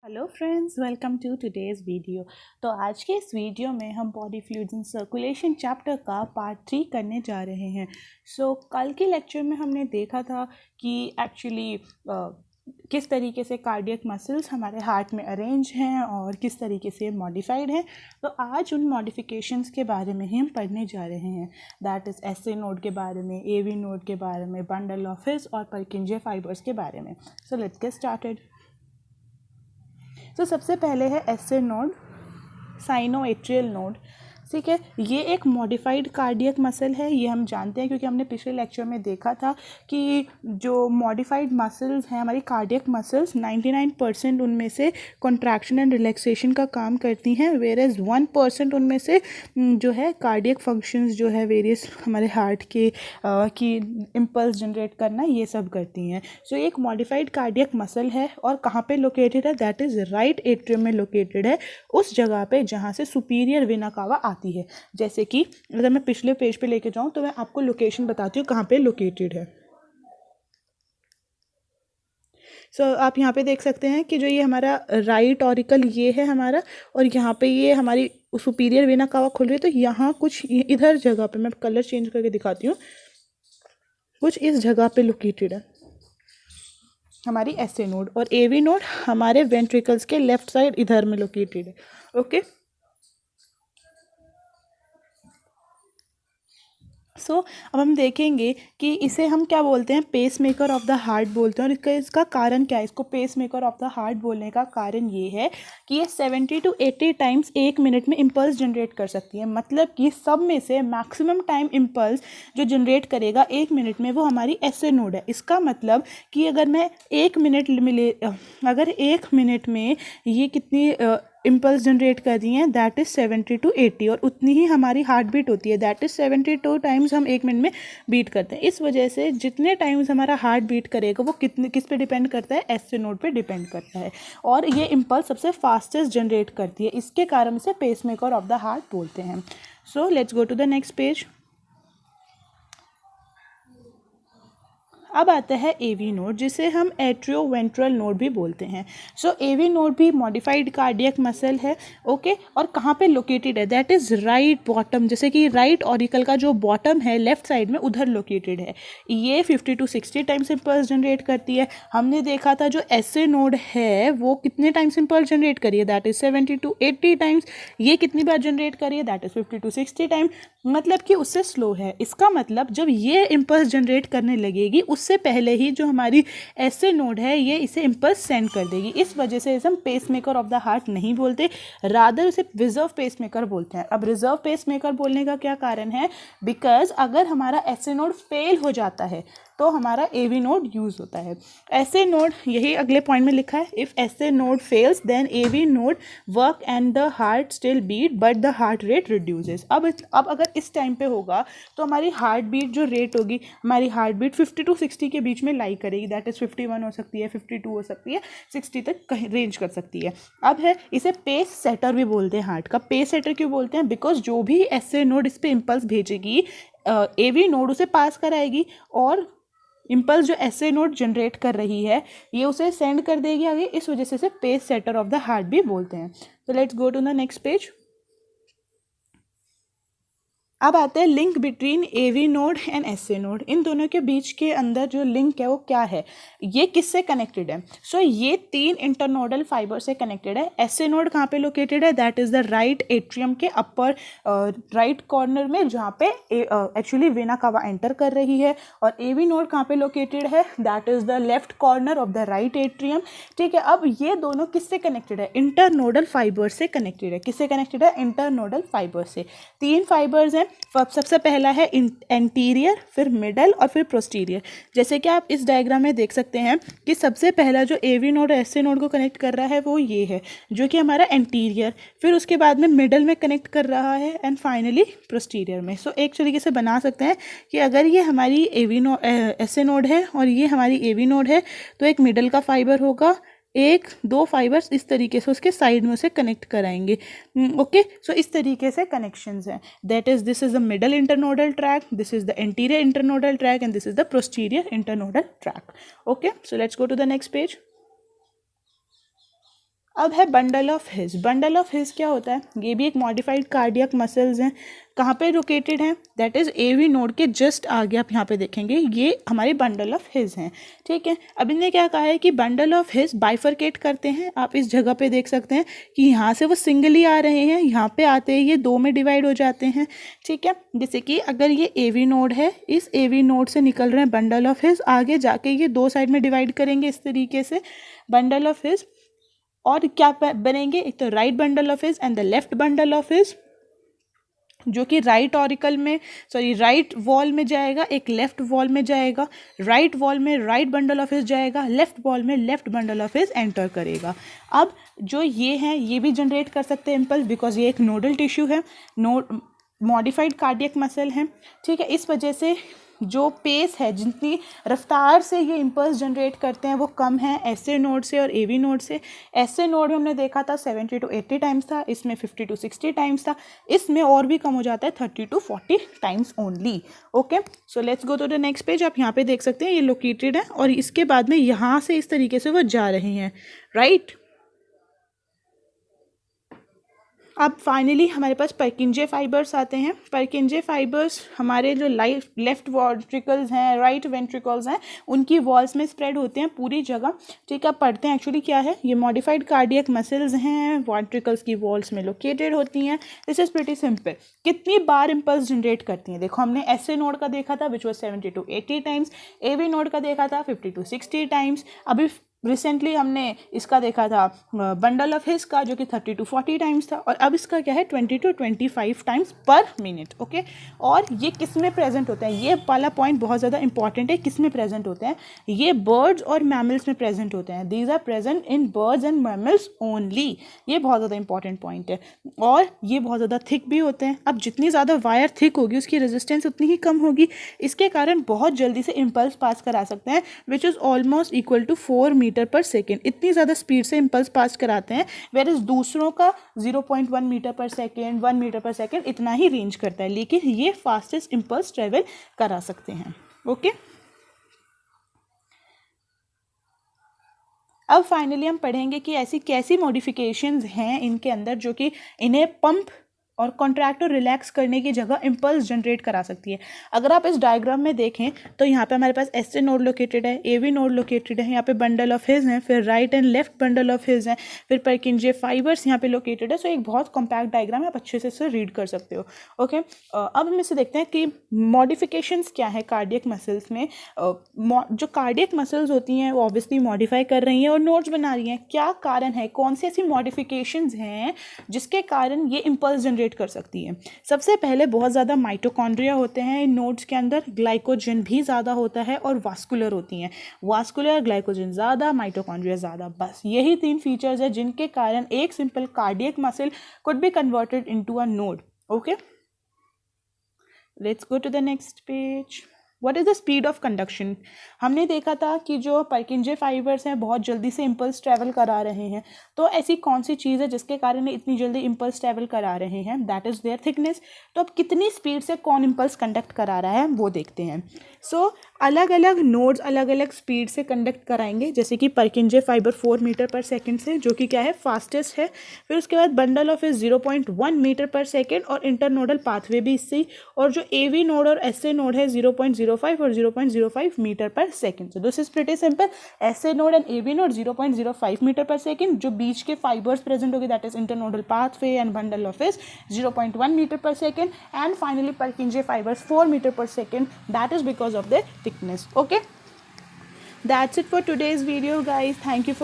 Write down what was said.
Hello friends, welcome to today's video. तो आज के इस वीडियो में हम body fluids and circulation chapter का पार्ट 3 करने जा रहे हैं। कल के लेक्चर में हमने देखा था कि एक्चुअली किस तरीके से कार्डियक मसल्स हमारे हार्ट में अरेंज हैं और किस तरीके से मॉडिफाइड हैं। तो आज उन मॉडिफिकेशंस के बारे में ही हम पढ़ने जा रहे हैं। दैट इज़ एसए नोड के बारे में, एवी नोड के बारे में, बंडल ऑफ हिल्स और पर्किंजे फाइबर्स के बारे में। So let's get started. सबसे पहले है एसए नोड, साइनोएट्रियल नोड। ठीक है, ये एक मॉडिफाइड कार्डियक मसल है, ये हम जानते हैं क्योंकि हमने पिछले लेक्चर में देखा था कि जो मॉडिफाइड मसल्स हैं हमारी कार्डियक मसल्स 99% उनमें से कॉन्ट्रैक्शन एंड रिलैक्सेशन का काम करती हैं, वेयरएज 1% उनमें से जो है कार्डियक फंक्शंस जो है वेरियस हमारे हार्ट के की इम्पल्स जनरेट करना ये सब करती हैं। सो एक मॉडिफाइड कार्डियक मसल है और कहाँ पे लोकेटेड है? दैट इज़ राइट एट्रियम में लोकेटेड है, उस जगह पे जहाँ से सुपीरियर वेना कावा आती है। जैसे कि अगर मैं पिछले पेज पे लेके जाऊँ तो मैं आपको लोकेशन बताती हूँ कहाँ पे लोकेटेड है। आप यहाँ पे देख सकते हैं कि जो ये हमारा राइट ऑरिकल ये है हमारा, और यहाँ पे ये हमारी सुपीरियर वेना कावा खुल रही है। तो यहाँ कुछ इधर जगह पे मैं कलर चेंज करके दिखाती हूँ, कुछ इस जगह पे लोकेटेड है हमारी एसए नोड, और एवी नोड हमारे वेंट्रिकल्स के लेफ्ट साइड इधर में लोकेटेड है। ओके, अब हम देखेंगे कि इसे हम क्या बोलते हैं, pacemaker of the heart बोलते हैं। और इसका कारण क्या है? इसको pacemaker of the heart बोलने का कारण ये है कि ये 70 to 80 टाइम्स एक मिनट में इम्पल्स जनरेट कर सकती है। मतलब कि सब में से मैक्सिमम टाइम इम्पल्स जो जनरेट करेगा एक मिनट में वो हमारी एसए नोड है। इसका मतलब कि अगर मैं अगर एक मिनट में ये कितनी इम्पल्स जनरेट कर रही हैं, दैट इज़ 70 to 80, और उतनी ही हमारी हार्ट बीट होती है, दैट इज़ 72 टाइम्स हम एक मिनट में बीट करते हैं। इस वजह से जितने टाइम्स हमारा हार्ट बीट करेगा वो किस पे डिपेंड करता है? एसए नोड पे डिपेंड करता है, और ये इम्पल्स सबसे फास्टेस्ट जनरेट करती है। इसके कारण से पेसमेकर ऑफ द हार्ट बोलते हैं। So let's go to the next page. अब आता है एवी नोड, जिसे हम एट्रियोवेंट्रल नोड भी बोलते हैं। एवी नोड भी मॉडिफाइड कार्डियक मसल है। ओके, और कहाँ पे लोकेटेड है? दैट इज़ राइट बॉटम, जैसे कि राइट ऑरिकल का जो बॉटम है लेफ्ट साइड में उधर लोकेटेड है। ये 50 to 60 टाइम्स इम्पल्स जनरेट करती है। हमने देखा था जो एसए नोड है वो कितने टाइम्स इम्पल्स जनरेट करी है? That is 70 to 80 times. ये कितनी बार जनरेट करी है? That is 50 to 60 time. मतलब कि उससे स्लो है। इसका मतलब जब ये इम्पल्स जनरेट करने लगेगी उससे पहले ही जो हमारी एसए नोड है ये इसे इम्पल्स सेंड कर देगी। इस वजह से इसे हम पेसमेकर ऑफ द हार्ट नहीं बोलते, रादर उसे रिजर्व पेसमेकर बोलते हैं। अब रिजर्व पेसमेकर बोलने का क्या कारण है? बिकॉज अगर हमारा एसए नोड फेल हो जाता है तो हमारा एवी नोड यूज़ होता है। एसए नोड यही अगले पॉइंट में लिखा है, if SA node fails then AV node work and the heart still beat but the heart rate reduces. अब अगर इस टाइम पे होगा तो हमारी हार्ट बीट जो रेट होगी, हमारी हार्ट बीट 50 to 60 के बीच में लाई करेगी। दैट इज़ 51 हो सकती है, 52 हो सकती है, 60 तक कहीं रेंज कर सकती है। अब है, इसे पेस सेटर भी बोलते हैं। हार्ट का पेस सेटर क्यों बोलते हैं? बिकॉज जो भी एसए नोड इस पर इम्पल्स भेजेगी एवी नोड उसे पास कराएगी, और इम्पल्स जो एसए नोड जनरेट कर रही है ये उसे सेंड कर देगी आगे। इस वजह से इसे pace setter of the heart भी बोलते हैं। तो let's go to the next page. अब आते हैं link between AV node and SA node. इन दोनों के बीच के अंदर जो लिंक है वो क्या है? ये किससे कनेक्टेड है? ये 3 इंटरनोडल फाइबर से कनेक्टेड है। एसए नोड कहाँ पे लोकेटेड है? That is the right atrium के अपर राइट कॉर्नर में, जहाँ पे एक्चुअली वेना कावा एंटर कर रही है। और एवी नोड कहाँ पे लोकेटेड है? That is the left corner of the right atrium. ठीक है, अब ये दोनों किससे कनेक्टेड है? इंटरनोडल फाइबर से कनेक्टेड है। किससे कनेक्टेड है? इंटरनोडल फाइबर से। 3 फाइबर्स हैं। सबसे पहला है एंटीरियर, फिर मिडल और फिर पोस्टीरियर। जैसे कि आप इस डायग्राम में देख सकते हैं कि सबसे पहला जो एवी नोड और एसए नोड को कनेक्ट कर रहा है वो ये है, जो कि हमारा एंटीरियर, फिर उसके बाद में मिडल में कनेक्ट कर रहा है, एंड फाइनली पोस्टीरियर में। एक तरीके से बना सकते हैं कि अगर ये हमारी एसए नोड है और ये हमारी एवी नोड है तो एक मिडल का फाइबर होगा, एक दो फाइबर्स इस तरीके से उसके साइड में उसे कनेक्ट कराएंगे। ओके, इस तरीके से कनेक्शंस हैं। That is, this is the middle internodal track, this is the anterior internodal track, and this is the posterior internodal track. Okay, so let's go to the next page. अब है bundle of His. Bundle of His क्या होता है? ये भी एक modified cardiac muscles हैं। कहाँ पे लोकेटेड हैं? दैट इज़ एवी नोड के जस्ट आगे आप यहाँ पे देखेंगे, ये हमारे बंडल ऑफ हिज हैं, ठीक है। अब इनने क्या कहा है कि बंडल ऑफ हिज बाइफरकेट करते हैं। आप इस जगह पे देख सकते हैं कि यहाँ से वो सिंगली आ रहे हैं, यहाँ पे आते हैं ये दो में डिवाइड हो जाते हैं, ठीक है। जैसे कि अगर ये एवी नोड है, इस एवी नोड से निकल रहे हैं बंडल ऑफ हिज, आगे जाके ये दो साइड में डिवाइड करेंगे इस तरीके से बंडल ऑफ हिज, और क्या बनेंगे? एक तो right bundle of his and the left bundle of his, जो कि राइट ऑरिकल में राइट वॉल में जाएगा, एक लेफ्ट वॉल में जाएगा। राइट वॉल में राइट बंडल ऑफ हिज जाएगा, लेफ्ट वॉल में left bundle of his enter करेगा। अब जो ये हैं ये भी जनरेट कर सकते हैं इम्पल्स, बिकॉज ये एक नोडल टिश्यू है, मॉडिफाइड कार्डियक मसल है, ठीक है। इस वजह से जो पेस है, जितनी रफ्तार से ये इम्पल्स जनरेट करते हैं वो कम है एसए नोड से और एवी नोड से। एसए नोड में हमने देखा था 70 to 80 टाइम्स था, इसमें 50 to 60 टाइम्स था, इसमें और भी कम हो जाता है 30 to 40 times only. Okay, so let's go to the next page. आप यहाँ पे देख सकते हैं ये लोकेटेड है और इसके बाद में यहाँ से इस तरीके से वो जा रहे हैं, राइट। अब फाइनली हमारे पास परकिंजे फाइबर्स आते हैं। परकिंजे फाइबर्स हमारे जो लेफ्ट वेंट्रिकल्स हैं, राइट वेंट्रिकल्स हैं, उनकी वॉल्स में स्प्रेड होते हैं पूरी जगह, ठीक है। आप पढ़ते हैं एक्चुअली क्या है, ये मॉडिफाइड कार्डियक मसल्स हैं, वेंट्रिकल्स की वॉल्स में लोकेटेड होती हैं। This is pretty simple. कितनी बार इम्पल्स जनरेट करती हैं? देखो हमने एसए नोड का देखा था which was 70 to 80 times, AV node का देखा था 50 to 60 टाइम्स, अभी रिसेंटली हमने इसका देखा था बंडल ऑफ हिज का जो कि 30 to 40 टाइम्स था, और अब इसका क्या है 20 to 25 टाइम्स पर मिनट, ओके। और ये किस में प्रेजेंट होते हैं? ये वाला पॉइंट बहुत ज़्यादा इंपॉर्टेंट है, किस में प्रेजेंट होते हैं? ये बर्ड्स और मैमल्स में प्रेजेंट होते हैं। These are present in birds and mammals only. ये बहुत ज़्यादा इंपॉर्टेंट पॉइंट है, और ये बहुत ज़्यादा थिक भी होते हैं। अब जितनी ज़्यादा वायर थिक होगी उसकी रेजिस्टेंस उतनी ही कम होगी, इसके कारण बहुत जल्दी से इम्पल्स पास करा सकते हैं, which is almost equal to 4 metre per second. इतनी ज़्यादा स्पीड से इम्पल्स पास कराते हैं, वेयर इज दूसरों का 0.1 metre per second, 1 metre per second इतना ही रेंज करता है, लेकिन ये फास्टेस्ट इम्पल्स ट्रेवल करा सकते हैं, ओके। अब फाइनली हम पढ़ेंगे कि ऐसी कैसी मॉडिफिकेशंस हैं इनके अंदर जो कि इन्हें पंप और कॉन्ट्रैक्ट और रिलैक्स करने की जगह इम्पल्स जनरेट करा सकती है। अगर आप इस डायग्राम में देखें तो यहाँ पे हमारे पास एसए नोड लोकेटेड है, एवी नोड लोकेटेड है, यहाँ पे बंडल ऑफ हिज हैं, फिर right and left bundle of his हैं, फिर परकिंजे फाइबर्स यहाँ पे लोकेटेड है। सो एक बहुत कॉम्पैक्ट डायग्राम है, आप अच्छे से इसे रीड कर सकते हो, ओके। अब हम इसे देखते हैं कि मॉडिफिकेशंस क्या है कार्डियक मसल्स में। जो कार्डियक मसल्स होती हैं वो ऑब्वियसली मॉडिफाई कर रही हैं और नोड्स बना रही हैं। क्या कारण है, कौन सी ऐसी मॉडिफिकेशंस हैं जिसके कारण ये इम्पल्स जनरेट कर सकती है? सबसे पहले बहुत ज़्यादा माइटोकॉन्ड्रिया होते हैं इन नोड्स के अंदर, ग्लाइकोजन भी ज़्यादा होता है, और वास्कुलर होती हैं। वास्कुलर, ग्लाइकोजन ज़्यादा, माइटोकॉन्ड्रिया ज़्यादा, बस यही 3 फीचर्स है जिनके कारण एक simple cardiac muscle could be converted into a node, okay. Let's go to the next page. What is the speed of conduction? हमने देखा था कि जो परकिंजे फाइबर्स हैं बहुत जल्दी से इम्पल्स ट्रैवल करा रहे हैं, तो ऐसी कौन सी चीज़ है जिसके कारण इतनी जल्दी इम्पल्स ट्रैवल करा रहे हैं? That is their thickness. तो अब कितनी स्पीड से कौन इम्पल्स कंडक्ट करा रहा है वो देखते हैं। सो अलग अलग नोड्स अलग अलग स्पीड से कंडक्ट कराएंगे, जैसे कि परकिंजे फाइबर 4 मीटर पर सेकेंड से, जो कि क्या है फास्टेस्ट है। फिर उसके बाद bundle of His 0.1 metre per second, और इंटरनोडल पाथवे भी इससे ही, और जो एवी नोड और एसए नोड है 0.05 और 0.05 metre per second. So this is pretty simple. SA node and AV node 0.05 metre per second, जो बीच के फाइबर्स प्रेजेंट होगी that is internodal pathway and bundle of His 0.1 metre per second, and finally Purkinje fibres 4 metre per second, that is because of their thickness, okay. That's it for today's video guys. Thank you for